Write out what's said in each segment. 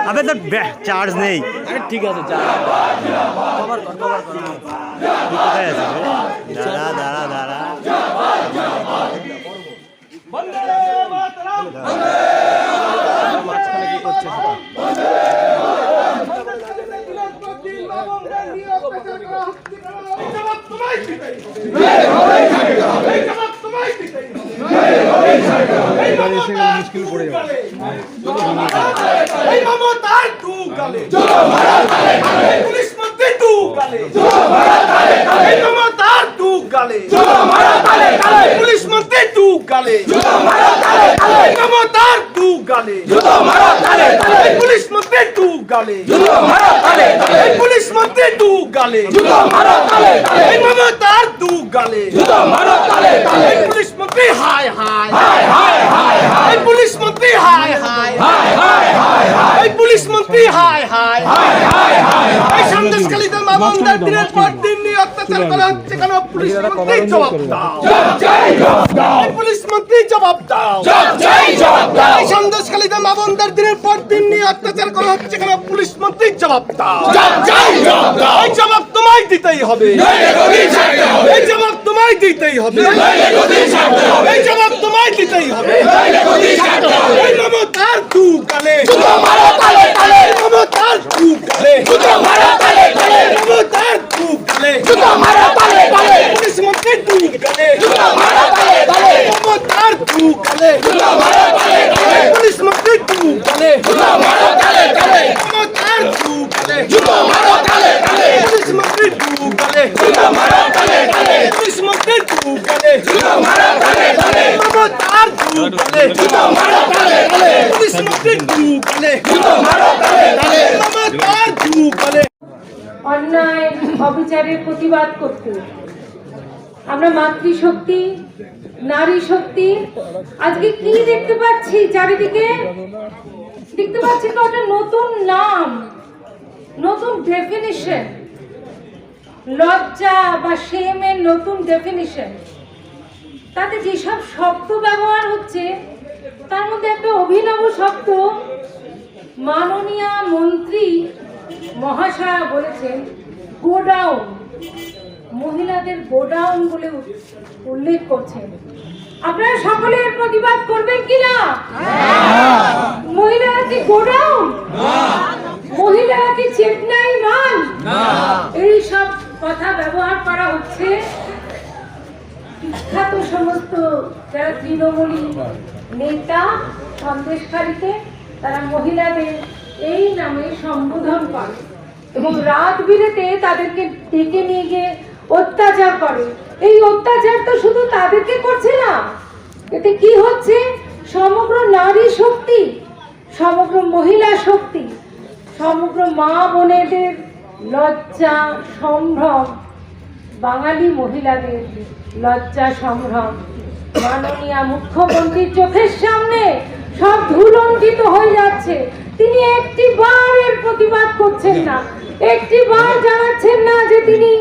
আবে তোর চার্জ নেই। ঠিক আছে, চার্জ কোথায় আছে? দাঁড়া দাঁড়া দাঁড়া। মাঝখানে কি করছে? মুশকিল পড়ে যাবে। পুলিশ মন্ত্রী টু গালে, পুলিশ মন্ত্রী টু গালে, মমতার টু গালে, পুলিশ মন্ত্রী টু গালে, পুলিশ মন্ত্রী টু গালে, মমতার টু গালে, পুলিশ মন্ত্রী হায় হায়, পুলিশ মন্ত্রী হায় হায়, পুলিশ মন্ত্রী হায় হায়, সন্দেশখালীতে মামুনদের দিনের পর দিন নিয়ে অত্যাচার করা হচ্ছে কেন? পুলিশ মন্ত্রী জবাব দাও, পুলিশ মন্ত্রী জবাব দাও, সন্দেশখালীতে মামুনদের দিনের পর দিন নিয়ে অত্যাচার করা হচ্ছে কেন? পুলিশ মন্ত্রী জবাব দাও, এই জবাব তোমায় দিতেই হবে, এই জবাব তোমায় দিতেই হবে, এই জবাব তোমায় দিতেই হবে। মমতার টু গালে, মমতার টু গালে, মমতার টু গালে, পুলিশ মন্ত্রী টু গালে, মমতার টু গালে, পুলিশ মন্ত্রী টু গালে, মমতার টু গালে, পুলিশ মন্ত্রী টু গালে, পুলিশ মন্ত্রী টু গালে, মমতার টু গালে, পুলিশ মন্ত্রী টু গালে, মমতার টু গালে। অন্যায় অবিচারের প্রতিবাদ করতে আমরা মাতৃশক্তি, নারী শক্তি আজকে কি দেখতে পাচ্ছি? চারিদিকে দেখতে পাচ্ছি তো একটা নতুন নাম, নতুন ডেফিনিশন, লজ্জা বা শেমের নতুন ডেফিনিশন। তাতে যেসব শব্দ ব্যবহার হচ্ছে তার মধ্যে একটা অভিনব শব্দ মাননীয় মন্ত্রী মহাশয়া বলেছেন গোডাউন, মহিলাদের গোডাউন বলে উল্লেখ করছেন। আপনারা সকলে এর প্রতিবাদ করবেন কিনা? মহিলারা কি গোডাউন? মহিলারা কি চেন্নাই মাল? এই সব কথা ব্যবহার করা হচ্ছে। বিখ্যাত সমস্ত যারা তৃণমূলী নেতা সন্দেশখালীতে তারা মহিলাদের এই নামে সম্বোধন করে এবং রাত বিরেতে তাদেরকে ডেকে নিয়ে গিয়ে অত্যাচার করে। এই অত্যাচার তো শুধু তাদেরকে করছে না, এতে কি হচ্ছে? সমগ্র নারী শক্তি, সমগ্র মহিলা শক্তি, সমগ্র মা বোনেদের লজ্জা সম্ভ্রম, বাঙালি মহিলাদের লজ্জা সম্ভ্রম মাননীয় মুখ্যমন্ত্রীর চোখের সামনে সব ধুলঙ্কিত হয়ে যাচ্ছে। তিনি একটি বার এর প্রতিবাদ করছেন না, একটি বার জানাচ্ছেন না যে তিনি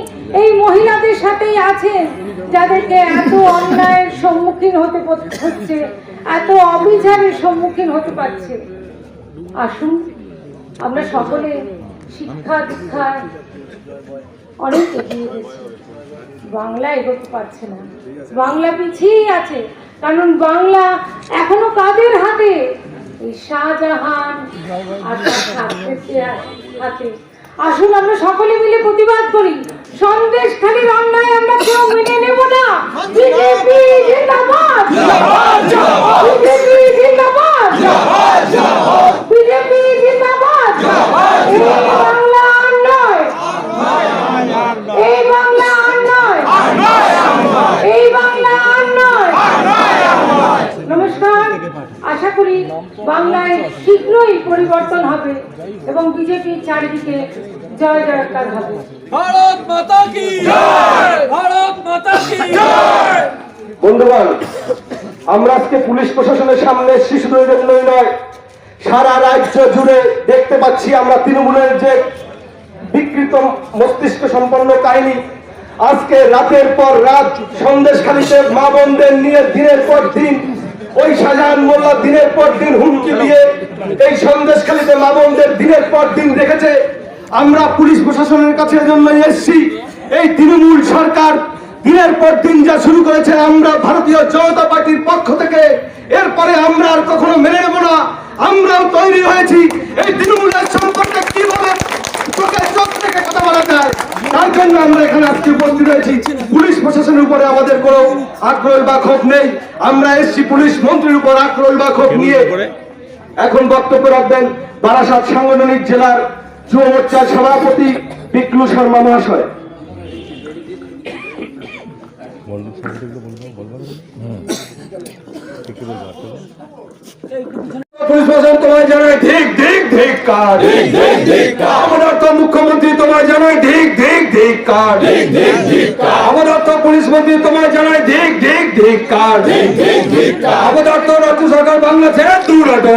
এই মহিলাদের সাথেই আছেন যাদেরকে এত অন্যায়ের সম্মুখীন হতে হচ্ছে, এত অবিচারের সম্মুখীন হতে পারছে। আসুন আমরা সকলে শিক্ষা দীক্ষায় অনেক এগিয়ে গেছি, বাংলা এগোতে পারছে না, বাংলা পিছিয়েই আছে। কারণ বাংলা এখনো কাদের হাতে? এই শাহজাহান আর তার হাতে। আসুন আমরা সকলে মিলে প্রতিবাদ করি। সন্দেশখালীর অন্যায় আমরা কেউ মেনে নেব না। বিজেপি জিন্দাবাদ, বিজেপি জিন্দাবাদ, বিজেপি জিন্দাবাদ। এই বাংলা আর নয়, এই বাংলা আর নয়, এই বাংলা আর নয়। নমস্কার। আশা করি বাংলায় শীঘ্রই পরিবর্তন হবে এবং বিজেপির চারিদিকে জয় জয়কার হবে। ভারত মাতা কি জয়, ভারত মাতা কি জয়। বন্ধুগণ, আমরা আজকে পুলিশ প্রশাসনের সামনে শিশুদের জন্যই নয়, সারা রাজ্য জুড়ে দেখতে পাচ্ছি আমরা তৃণমূলের যে বিকৃত মস্তিষ্ক সম্পন্ন কাহিনী। আজকে রাতের পর রাত সন্দেশখালীতে মা বোনদের নিয়ে দিনের পর দিন ওই শাহজাহান মোল্লা দিনের পর দিন হুমকি দিয়ে এই সন্দেশখালীতে মা বোনদের দিনের পর দিন রেখেছে। আমরা পুলিশ প্রশাসনের কাছে এজন্য এসেছি, এই তৃণমূল সরকার দিনের পর দিন যা শুরু করেছে আমরা ভারতীয় জনতা পার্টির পক্ষ থেকে এরপরে আমরা আর কখনো মেনে নেব না। আমরাও তৈরি হয়েছি এই তৃণমূলের সম্পর্কে কিভাবে চোখে চোখ থেকে কথা বলা যায়, তার জন্য আমরা এখানে আজকে উপস্থিত হয়েছি। পুলিশ প্রশাসনের উপরে আমাদের কোনো আক্রোশ বা ক্ষোভ নেই, আমরা এসছি পুলিশ মন্ত্রীর উপর আক্রোশ বা ক্ষোভ নিয়ে। এখন বক্তব্য রাখবেন বারাসাত সাংগঠনিক জেলার যুব মোর্চার সভাপতি বিক্লু শর্মা মহাশয়। পুলিশ প্রশাসন তোমায় জানায় ধিক ধিক ধিক্কার, আমাদের তো মুখ্যমন্ত্রী তোমায় জানায় ধিক ধিক ধিক্কার, আমাদের তো পুলিশ মন্ত্রী তোমায় জানায় ধিক ধিক ধিক্কার, আমাদের তো রাজ্য সরকার বাংলা ছেড়ে দূর হটো,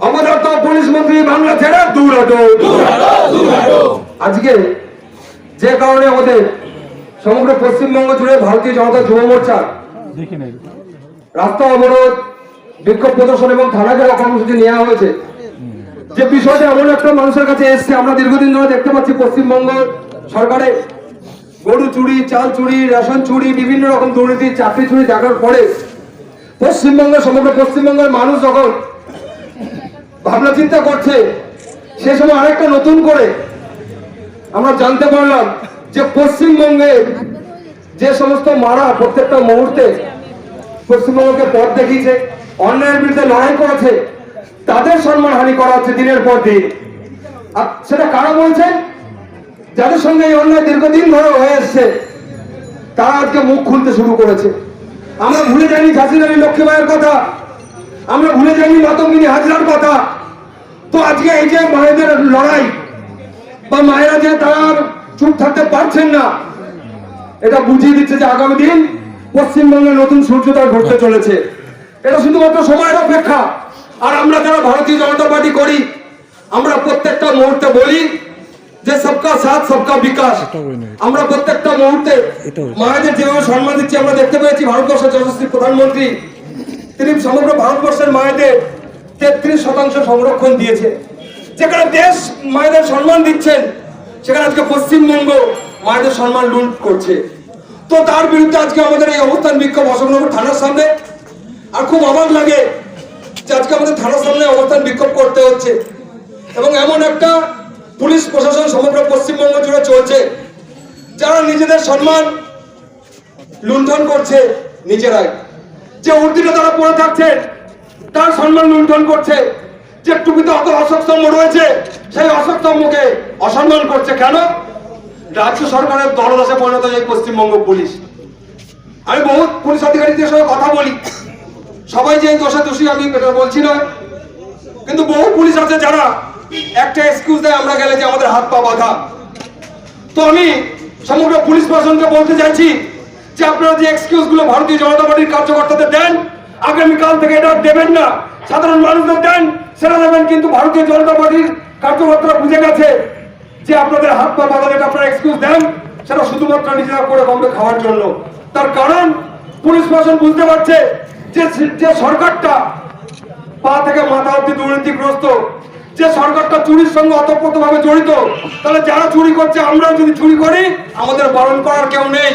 আমাদের তো পুলিশ মন্ত্রী বাংলা ছেড়ে দূর হটো। আজকে যে কারণে আমাদের সমগ্র পশ্চিমবঙ্গ জুড়ে ভারতীয় জনতা যুব মোর্চা রাস্তা অবরোধ, বিক্ষোভ প্রদর্শন এবং থানা ঘেরাও কর্মসূচি নেওয়া হয়েছে, যে বিষয়টা এমন একটা মানুষের কাছে এসছে, আমরা দীর্ঘদিন ধরে দেখতে পাচ্ছি পশ্চিমবঙ্গ সরকারে গরু চুরি, চাল চুরি, রেশন চুরি, বিভিন্ন রকম দুর্নীতি, চাকরি চুরি দেখার পরে পশ্চিমবঙ্গের সমগ্র পশ্চিমবঙ্গের মানুষ যখন ভাবনা চিন্তা করছে, সে সময় আরেকটা নতুন করে আমরা জানতে পারলাম যে পশ্চিমবঙ্গে যে সমস্ত মারা প্রত্যেকটা মুহূর্তে পশ্চিমবঙ্গকে পথ দেখিয়েছে, অন্যায়ের বিরুদ্ধে লড়াই করেছে, তাদের সম্মানহানি করা হচ্ছে দিনের পর দিন। আর সেটা কারা বলছেন? যাদের সঙ্গে এই অন্যায় দীর্ঘদিন ধরে হয়ে এসছে, তারা আজকে মুখ খুলতে শুরু করেছে। আমরা ভুলে যাইনি ঝাঁসি রানী লক্ষ্মীবাইয়ের কথা, আমরা ভুলে যাইনি মাতঙ্গিনী হাজরার কথা। তো আজকে এই যে মায়েদের লড়াই বা মায়েরা যে তারা চুপ থাকতে পারছেন না, এটা বুঝিয়ে দিচ্ছে যে আগামী দিন পশ্চিমবঙ্গে নতুন সূর্যোদয় ঘটতে চলেছে। এটা শুধুমাত্র সময়ের অপেক্ষা। আর আমরা যারা ভারতীয় জনতা পার্টি করি, আমরা প্রত্যেকটা মুহূর্তে বলি যে সবকা সাথ সবকা বিকাশ। আমরা প্রত্যেকটা মুহূর্তে মায়েদের যেভাবে সম্মান দিচ্ছি, আমরা দেখতে পেয়েছি ভারতবর্ষের যশস্বী প্রধানমন্ত্রী তিনি সমগ্র ভারতবর্ষের মায়েদের 33% সংরক্ষণ দিয়েছে। যেখানে দেশ মায়েদের সম্মান দিচ্ছেন, সেখানে আজকে পশ্চিমবঙ্গ মায়েদের সম্মান লুট করছে। তো তার বিরুদ্ধে আজকে আমাদের এই অবস্থান বিক্ষোভ অশোকনগর থানার সামনে। আর খুব অবাক লাগে যে আজকে আমাদের থানার সামনে অবস্থান বিক্ষোভ করতে হচ্ছে, এবং এমন একটা পুলিশ প্রশাসন সমগ্র পশ্চিমবঙ্গ জুড়ে চলছে যারা নিজেদের সম্মান লুণ্ঠন করছে নিজেরাই। যে উর্দিটা তারা পড়ে থাকছে তার সম্মান লুণ্ঠন করছে, যে টুপিতে অত অশোক স্তম্ভ রয়েছে সেই অশোক স্তম্ভকে অসম্মান করছে। কেন? রাজ্য সরকারের দলদাসে পরিণত এই পশ্চিমবঙ্গ পুলিশ। আমি বহু পুলিশ আধিকারিকদের সঙ্গে কথা বলি, সবাই যে দোষে দোষী আমি এটা বলছি না, কিন্তু বহু পুলিশ আছে যারা একটা এক্সকিউজ দেয় আমরা গেলে যে আমাদের হাত পা বাঁধা। তো আমি সমগ্র পুলিশ প্রশাসনকে বলতে চাইছি যে আপনারা যে এক্সকিউজ গুলো ভারতীয় জনতা পার্টির কার্যকর্তাদের দেন, আগামীকাল থেকে এটা দেবেন না, সাধারণ মানুষদের দেন সেটা দেবেন। কিন্তু ভারতীয় জনতা পার্টির কার্যকর্তারা বুঝে গেছে যে আপনাদের হাত পা বাঁধা যেটা আপনারা এক্সকিউজ দেন সেটা শুধুমাত্র নিজেরা করে কমবে খাওয়ার জন্য। তার কারণ পুলিশ প্রশাসন বুঝতে পারছে যে সরকারটা পা থেকে মাথা অব্দি দুর্নীতিগ্রস্ত, যে সরকারটা চুরির সঙ্গে অতপ্রতভাবে জড়িত, তাহলে যারা চুরি করছে আমরাও যদি চুরি করি আমাদের বারণ করার কেউ নেই।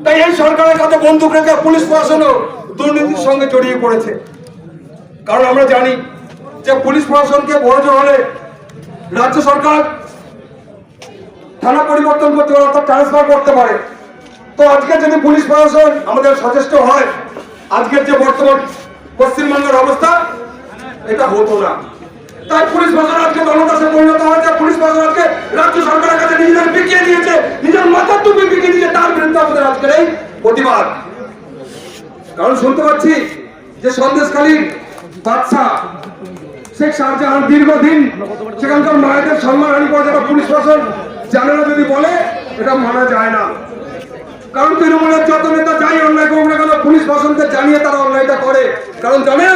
তাই এই সরকারের কাছে বন্দুক রেখে পুলিশ প্রশাসনও দুর্নীতির সঙ্গে জড়িয়ে পড়েছে। কারণ আমরা জানি যে পুলিশ প্রশাসনকে বড় জোর হলে রাজ্য সরকার থানা পরিবর্তন করতে পারে, অর্থাৎ ট্রান্সফার করতে পারে। তো আজকে যদি পুলিশ প্রশাসন আমাদের সচেষ্ট হয়, আজকের যে বর্তমান পশ্চিমবঙ্গের অবস্থা এটা হতো না। তাই পুলিশ প্রশাসন আজকে দলদাসে পরিণত হয়েছে। পুলিশ প্রশাসন আজকে রাজ্য সরকারের কাছে নিজেদের বিকিয়ে দিয়েছে, নিজের মাথার টুপি বিকিয়ে দিয়েছে। তার বিরুদ্ধে আমাদের আজকের এই প্রতিবাদ। কারণ শুনতে পাচ্ছি যে সন্দেশখালীর বাদশা শেখ শাহজাহান দীর্ঘদিন সেখানকার মায়েদের সম্মানহানি করে, যেটা পুলিশ প্রশাসন জানে না যদি বলে এটা মানা যায় না। কারণ তৃণমূলের যত নেতা যাই অন্যায় করুক না কেন, পুলিশ প্রশাসনকে জানিয়ে তারা অন্যায়টা করে। কারণ জানে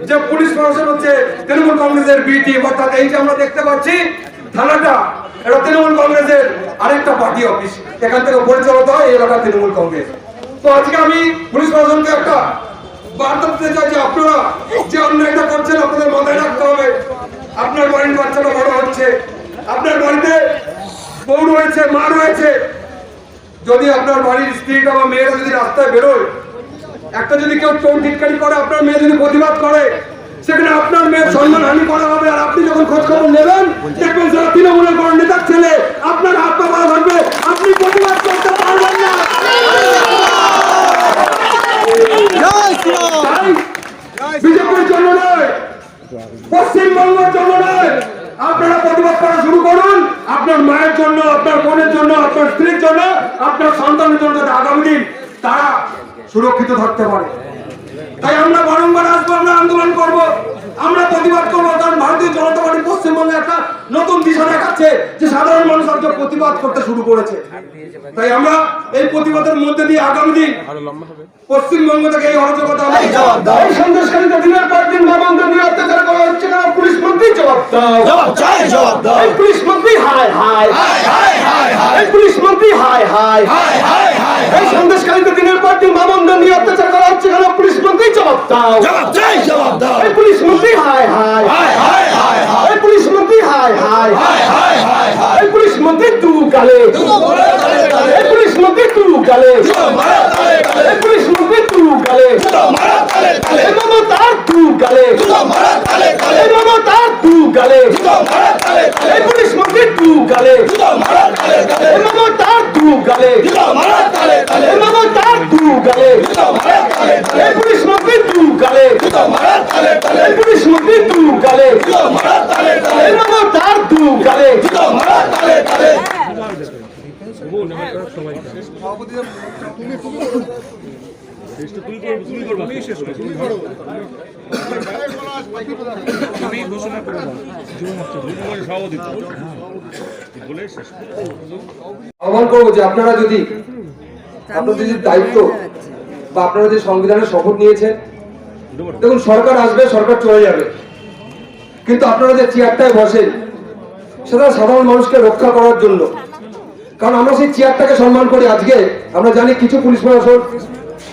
যে পুলিশ প্রশাসন হচ্ছে তৃণমূল কংগ্রেসের বিটি। অর্থাৎ এই যে আমরা দেখতে পাচ্ছি থানাটা, এটা তৃণমূল কংগ্রেসের আরেকটা পার্টি অফিস, এখান থেকে পরিচালিত হয় এই এলাকা তৃণমূল কংগ্রেস। তো আজকে আমি পুলিশ প্রশাসনকে একটা বার্তা দিতে চাই যে আপনারা যে অন্যায়টা করছেন আপনাদের মাথায় রাখতে হবে। আপনার বাড়ির বাচ্চাটা বড় হচ্ছে, আপনার বাড়িতে বউ রয়েছে, মা রয়েছে, যদি আপনার বাড়ির স্ত্রীটা বা মেয়েরা যদি রাস্তায় বেরোয়, একটা যদি কেউ টোন টিটকারি করে, আপনার মেয়ে যদি প্রতিবাদ করে, সেখানে আপনার মেয়ের সম্মানহানি করা হবে। আর আপনি যখন খোঁজ খবর নেবেন, দেখবেন যারা তৃণমূলের কোনো নেতার ছেলে আপনার হাত পা বাঁধা থাকবে, আপনি প্রতিবাদ করতে পারবেন না। বিজেপির জন্য নয়, পশ্চিমবঙ্গের জন্য নয়, আপনারা প্রতিবাদ করা শুরু করুন। আপনার মায়ের জন্য, আপনার বোনের জন্য, আপনার স্ত্রীর জন্য, আপনার সন্তানের জন্য, যাতে আগামী দিন তারা সুরক্ষিত থাকতে পারে। তাই আমরা বারংবার আসবো, আমরা আন্দোলন করব, আমরা প্রতিবাদ করবো। কারণ ভারতীয় জনতা পার্টি পশ্চিমবঙ্গে একটা নতুন দিশা দেখাচ্ছে যে সাধারণ মানুষ আজকে প্রতিবাদ করতে শুরু করেছে। তাই আমরা এই প্রতিবাদের মধ্যে দিয়ে আগামী দিন পশ্চিমবঙ্গ থেকে এই অরাজকতা আমরা জবাব দাও। এই সন্দেশকারীকে দিনের পর দিন মানবন্ধ নিয়ে অত্যাচার করা হচ্ছে কেন? পুলিশ মন্ত্রী জবাব দাও। এই পুলিশ মন্ত্রী হায় হায়, এই পুলিশ মন্ত্রী হায় হায়, এই সন্দেশকারীকে দিনের পর দিন মানবন্ধ নিয়ে অত্যাচার করা হচ্ছে কেন? পুলিশ মন্ত্রী জবাব দাও। এই পুলিশ মন্ত্রী হায় হায়, এই পুলিশ মন্ত্রী হায় হায়, এই পুলিশ মন্ত্রী তু গালে, এই পুলিশ মন্ত্রী তু গালে, এই পুলিশ মন্ত্রী তু গালে, এই মমতার তু গালে, এই মমতার তু গালে, এই পুলিশ মন্ত্রী তু গালে, এই মমতার তু গালে, এই মমতার তু গালে, এই পুলিশ মন্ত্রী তু গালে, এই পুলিশ মন্ত্রী তু গালে, এই মমতার তু গালে। আহ্বান করবো যে আপনারা যদি আপনাদের যে দায়িত্ব বা আপনারা যে সংবিধানের শপথ নিয়েছেন, দেখুন সরকার আসবে, সরকার চলে যাবে, কিন্তু আপনারা যে চেয়ারটায় বসেন সেটা সাধারণ মানুষকে রক্ষা করার জন্য। কারণ আমরা সেই চেয়ারটাকে সম্মান করি। আজকে আমরা জানি কিছু পুলিশ প্রশাসন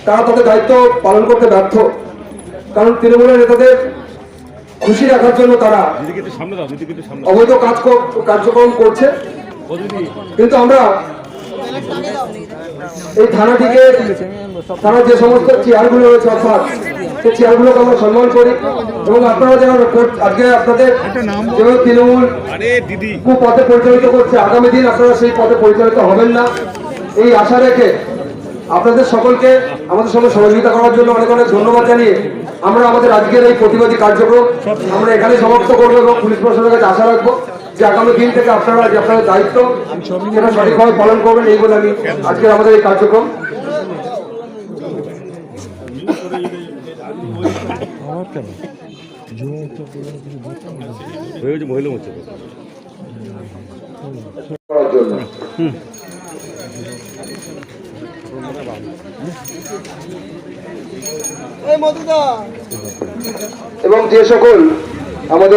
তারা তাদের দায়িত্ব পালন করতে ব্যর্থ, কারণ তৃণমূলের নেতাদের খুশি রাখার জন্য তারা অবৈধ কার্যক্রম করছে। কিন্তু আমরা এই থানাটিকে, থানার যে সমস্ত চেয়ারগুলো রয়েছে অর্থাৎ সেই চেয়ারগুলোকে আমরা সম্মান করি। এবং আপনারা যারা আজকে আপনাদের যেভাবে তৃণমূল পথে পরিচালিত করছে, আগামী দিন আপনারা সেই পথে পরিচালিত হবেন না, এই আশা রেখে আপনাদের সকলকে আমাদের সঙ্গে সহযোগিতা করার জন্য অনেক অনেক ধন্যবাদ জানিয়ে আমরা আমাদের আজকের এই প্রতিবাদী কার্যক্রম আমরা এখানে সমাপ্ত করবো। এবং পুলিশ প্রশাসনের কাছে আশা রাখবো যে আগামী দিন থেকে আপনারা যে আপনাদের দায়িত্ব সেটা সঠিকভাবে পালন করবেন, এই বলে আমি আজকের আমাদের এই কার্যক্রম করার জন্য। এবং যে সকল আমাদের